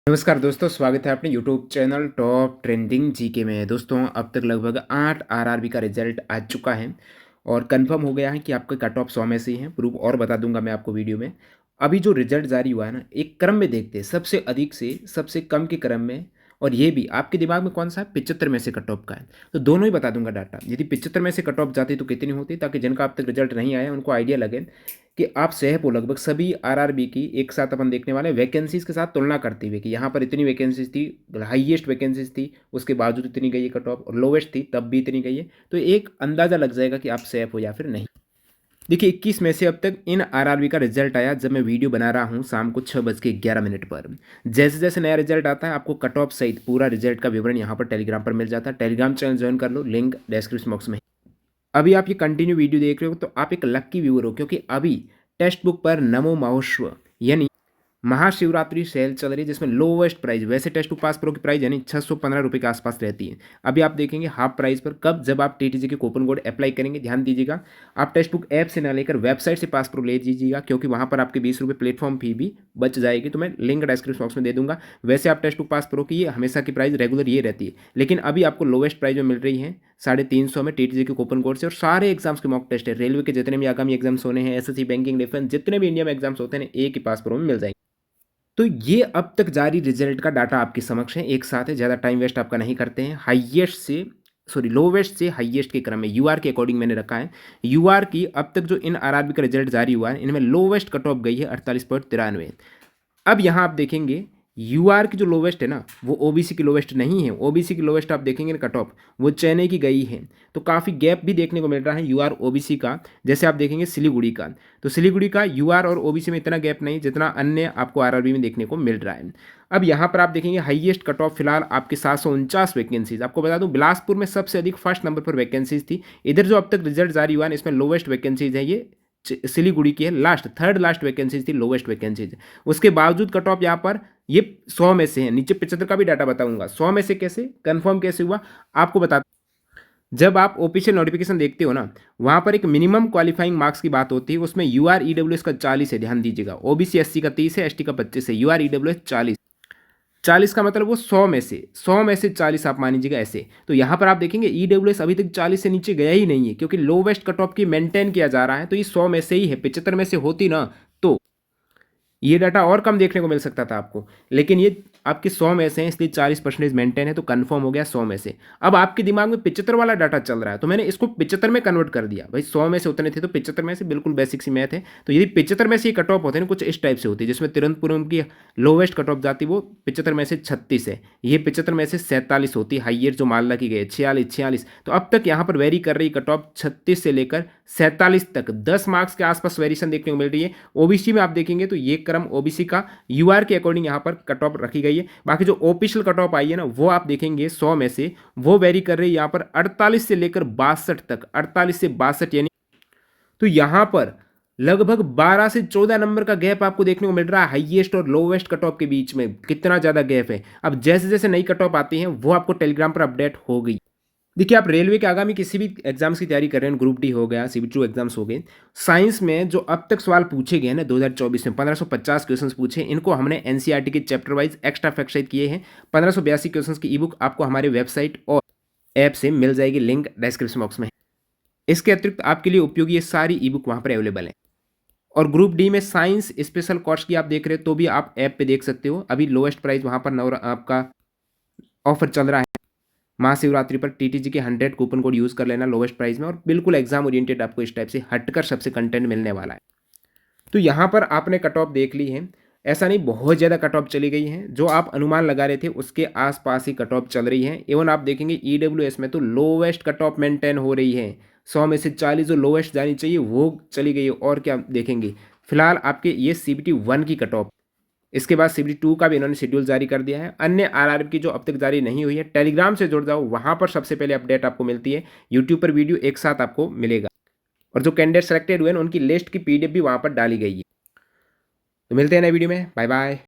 नमस्कार दोस्तों, स्वागत है अपने YouTube channel top trending GK में। दोस्तों, अब तक लगभग 8 आरआरबी का रिजल्ट आ चुका है और कंफर्म हो गया है कि आपके कट ऑफ 100 में से ही हैं। प्रूफ और बता दूंगा मैं आपको वीडियो में। अभी जो रिजल्ट जारी हुआ है ना, एक क्रम में देखते हैं, सबसे अधिक से सबसे कम के क्रम में। और ये भी आपके दिमाग में कौन सा है, 75 में से कट ऑफ का है। तो दोनों ही बता दूंगा डाटा। यदि 75 में से कट ऑफ जाती तो कितनी होती, ताकि जिनका अब तक रिजल्ट नहीं आया उनको आइडिया लगे कि आप सह को लगभग सभी आरआरबी की एक साथ अपन देखने वाले वैकेंसीज के साथ तुलना करते हुए कि यहाँ पर इतनी वैकेंसीज थी, हाईएस्ट वैकेंसीज थी, उसके बावजूद इतनी गई है कट ऑफ, और लोवेस्ट थी तब भी इतनी गई है। तो एक अंदाज़ा लग जाएगा कि आप सेफ हो या फिर नहीं। देखिए, 21 में से अब तक इन आरआरबी का रिजल्ट आया जब मैं वीडियो बना रहा हूँ शाम को 6:11 पर। जैसे जैसे नया रिजल्ट आता है आपको कट ऑफ सहित पूरा रिजल्ट का विवरण यहाँ पर टेलीग्राम पर मिल जाता है। टेलीग्राम चैनल ज्वाइन कर लो, लिंक डिस्क्रिप्शन बॉक्स में। अभी आप ये कंटिन्यू वीडियो देख रहे हो तो आप एक लक्की व्यूअर हो, क्योंकि अभी टेक्स्ट बुक पर नमो महोत्सव यानी महाशिवरात्रि सेल चल रही है, जिसमें लोवेस्ट प्राइस, वैसे टेस्ट टू पास प्रो की प्राइस यानी 615 रुपये के आसपास रहती है। अभी आप देखेंगे हाफ प्राइस पर कब, जब आप टीटीजी के कूपन कोड अप्लाई करेंगे। ध्यान दीजिएगा, आप टेक्स्ट बुक ऐप से ना लेकर वेबसाइट से पास प्रो ले लीजिएगा, क्योंकि वहाँ पर आपके 20 रुपये प्लेटफॉर्म फी भी बच जाएगी। तो मैं लिंक डिस्क्रिप्शन बॉक्स में दे दूंगा। वैसे आप टेक्स्ट बुक पास प्रो की ये हमेशा की प्राइस रेगुलर ये रहती है, लेकिन अभी आपको लोवेस्ट प्राइस में मिल रही है 350 में टीटीजी के कूपन कोड से। और सारे एग्जाम्स के मॉक टेस्ट है, रेलवे के जितने भी आगामी एग्जाम्स होने हैं, एसएससी, बैंकिंग, डिफेंस, जितने भी इंडिया में एग्जाम्स होते हैं, एक ही पास प्रो में मिल जाएंगे। तो ये अब तक जारी रिजल्ट का डाटा आपके समक्ष है, एक साथ है, ज़्यादा टाइम वेस्ट आपका नहीं करते हैं। लोवेस्ट से हाईएस्ट के क्रम में यूआर के अकॉर्डिंग मैंने रखा है। यूआर की अब तक जो इन आरआरबी का रिजल्ट जारी हुआ है, इनमें लोवेस्ट कट ऑफ गई है 48.93। अब यहाँ आप देखेंगे यूआर की जो लोवेस्ट है ना, वो ओबीसी की लोवेस्ट नहीं है। ओबीसी की लोवेस्ट आप देखेंगे ना कट ऑफ, वो चेन्नई की गई है। तो काफ़ी गैप भी देखने को मिल रहा है यूआर ओबीसी का। जैसे आप देखेंगे सिलीगुड़ी का, तो सिलीगुड़ी का यूआर और ओबीसी में इतना गैप नहीं जितना अन्य आपको आरआरबी में देखने को मिल रहा है। अब यहाँ पर आप देखेंगे हाईएस्ट कट ऑफ फिलहाल आपके 749 वैकेंसीज। आपको बता दूं, बिलासपुर में सबसे अधिक फर्स्ट नंबर पर वैकेंसीज थी। इधर जो अब तक रिजल्ट जारी हुआ है, इसमें लोवेस्ट वैकेंसीज है ये सिलीगुड़ी की है, थर्ड लास्ट वैकेंसीज थी, लोवेस्ट वैकेंसीज। उसके बावजूद कट ऑफ यहाँ पर ये 100 में से है। नीचे 75 का भी डाटा बताऊंगा। 100 में से कैसे कंफर्म कैसे हुआ आपको बता। जब आप ऑफिशियल नोटिफिकेशन देखते हो ना, वहाँ पर एक मिनिमम क्वालिफाइंग मार्क्स की बात होती है। उसमें यूआर ईडब्ल्यूएस का 40 है, ध्यान दीजिएगा। ओबीसी एससी का 30 है, एसटी का 25 है, यूआर ईडब्ल्यूएस 40। 40 का मतलब वो 100 में से 40 आप मान लीजिएगा ऐसे। तो यहाँ पर आप देखेंगे ईडब्ल्यूएस अभी तक 40 से नीचे गया ही नहीं है, क्योंकि लोवेस्ट कट ऑफ की मेंटेन किया जा रहा है। तो ये 100 में से ही है। 75 में से होती ना तो ये डाटा और कम देखने को मिल सकता था आपको, लेकिन ये आपके 100 में से हैं, इसलिए 40% मेंटेन है। तो कंफर्म हो गया 100 में से। अब आपके दिमाग में 75 वाला डाटा चल रहा है, तो मैंने इसको 75 में कन्वर्ट कर दिया। भाई 100 में से उतने थे तो 75 में से, बिल्कुल बेसिक सी मैथ है। तो यदि 75 में से ये कट ऑफ होते हैं, कुछ इस टाइप से होती है, जिसमें तिरुवनंतपुरम की लोवेस्ट कट ऑफ जाती वो 75 में से 36 है, ये 75 में से 47 होती है। हाईएस्ट जो मालदा की गई 46। तो अब तक यहाँ पर वेरी कर रही कट ऑफ 36 से लेकर 47 तक, 10 मार्क्स के आसपास वेरिएशन देखने को मिल रही है। ओबीसी में आप देखेंगे तो ये क्रम ओबीसी का यूआर के अकॉर्डिंग यहाँ पर कट ऑफ रखी गई है। बाकी जो ऑफिशियल कट ऑफ आई है ना, वो आप देखेंगे 100 में से वो वेरी कर रही है यहाँ पर 48 से लेकर 62 तक, 48 से 62 यानी। तो यहाँ पर लगभग 12 से 14 नंबर का गैप आपको देखने को मिल रहा है हाईएस्ट और लोवेस्ट कट ऑफ के बीच में। कितना ज़्यादा गैप है। अब जैसे जैसे नई कट ऑफ आती हैं वो आपको टेलीग्राम पर अपडेट हो गई। देखिए, आप रेलवे के आगामी किसी भी एग्जाम्स की तैयारी कर रहे हैं, ग्रुप डी हो गया, सीबीटी एग्जाम्स हो गए, साइंस में जो अब तक सवाल पूछे गए ना 2024 में 1550 क्वेश्चंस पूछे, इनको हमने एनसीईआरटी के चैप्टर वाइज एक्स्ट्रा फैक्ट सहित किए हैं। 1582 क्वेश्चंस की ई बुक आपको हमारे वेबसाइट और ऐप से मिल जाएगी, लिंक डिस्क्रिप्शन बॉक्स में। इसके अतिरिक्त आपके लिए उपयोगी ये सारी ई बुक वहाँ पर अवेलेबल है। और ग्रुप डी में साइंस स्पेशल कोर्स की आप देख रहे हो तो भी आप ऐप पे देख सकते हो। अभी लोएस्ट प्राइस वहाँ पर आपका ऑफर चल रहा है। महाशिवरात्रि पर टीटीजी के 100 कूपन कोड यूज़ कर लेना लोवेस्ट प्राइस में, और बिल्कुल एग्जाम ओरिएंटेड आपको इस टाइप से हटकर सबसे कंटेंट मिलने वाला है। तो यहाँ पर आपने कट ऑफ देख ली है। ऐसा नहीं बहुत ज़्यादा कट ऑफ चली गई है, जो आप अनुमान लगा रहे थे उसके आसपास ही कट ऑफ चल रही है। इवन आप देखेंगे ईडब्ल्यूएस में तो लोवेस्ट कट ऑफ मेंटेन हो रही है। 100 में से 40 जो लोवेस्ट जानी चाहिए वो चली गई है। और क्या देखेंगे, फिलहाल आपके ये सीबीटी 1 की कट ऑफ, इसके बाद सीबीटी 2 का भी इन्होंने शेड्यूल जारी कर दिया है। अन्य आरआरबी की जो अब तक जारी नहीं हुई है, टेलीग्राम से जुड़ जाओ, वहाँ पर सबसे पहले अपडेट आपको मिलती है। यूट्यूब पर वीडियो एक साथ आपको मिलेगा, और जो कैंडिडेट सेलेक्टेड हुए हैं उनकी लिस्ट की पीडीएफ भी वहाँ पर डाली गई है। तो मिलते हैं नए वीडियो में, बाय बाय।